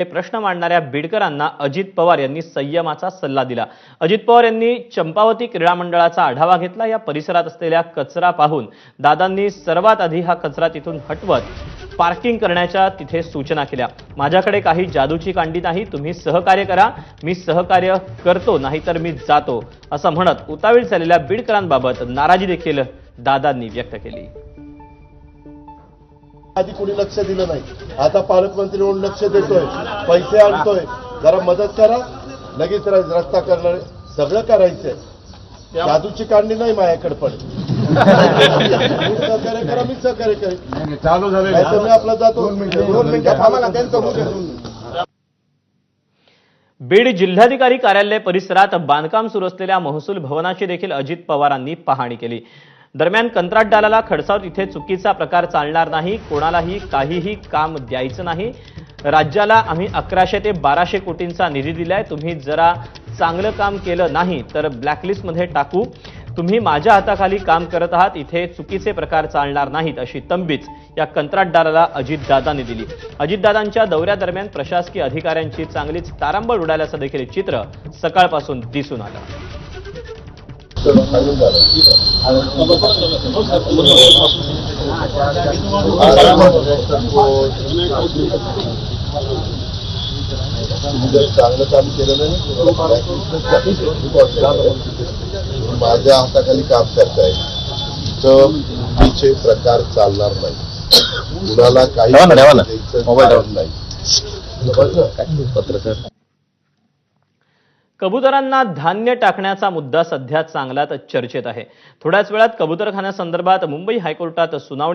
हे प्रश्न मांडणाऱ्या बीडकरांना अजित पवार यांनी संयमाचा सल्ला दिला। अजित पवार यांनी चंपावती क्रीडा मंडळाचा आढावा घेतला। या परिसरात असलेला कचरा पाहून दादांनी सर्वात आधी हा कचरा तिथून हटवत पार्किंग करण्याच्या तिथे सूचना केल्या। माझ्याकडे काही जादूची कांडी नाही, तुम्ही सहकार्य करा, मी सहकार्य करतो, नाहीतर मी जातो, असं म्हणत उतावीळ झालेल्या बीडकरांबाबत नाराजी देखील दादांनी व्यक्त केली। आधी कोणी लक्ष दिलं नाही, आता पालकमंत्री म्हणून लक्ष देतोय, पैसे आणतोय, जरा मदत करा, लगेच रस्ता करणार, सगळं करायचंय। जादूची कांडी नाही माझ्याकडे, पण सहकार्य करा, मी सहकार्य करेन। चालू झाले मी आपला जातो। बीड जिल्हाधिकारी कार्यालय परिसरात बांधकाम सुरू असलेल्या महसूल भवनाची देखील अजित पवारांनी पाहणी केली। दरम्यान कंत्राटदाराला खडसावत इथे चुकीचा प्रकार चालणार नाही, कोणालाही काहीही काम द्यायचं नाही। राज्याला आम्ही 1100 ते 1200 कोटींचा निधी दिलाय, तुम्ही जरा चांगलं काम केलं नाही तर ब्लॅकलिस्टमध्ये टाकू। तुम्ही माझ्या हाताखाली काम करत आहात, इथे चुकीचे प्रकार चालणार नाहीत, अशी तंबीच या कंत्राटदाराला अजितदादांनी दिली। अजितदादांच्या दौऱ्यादरम्यान प्रशासकीय अधिकाऱ्यांची चांगलीच तारांबळ उडाल्याचं देखील चित्र सकाळपासून दिसून आलं। चांगलं काम केलं नाही, माझ्या हाताखाली काम करताय तर चुकीचे प्रकार चालणार नाही, कुणाला काही नाही। पत्रकार कबुतरांना धान्य टाकण्याचा मुद्दा सध्या चांगलाच चर्चेत आहे। थोड्याच वेळात कबुतरखान्यासंदर्भात मुंबई हायकोर्टात सुनावणी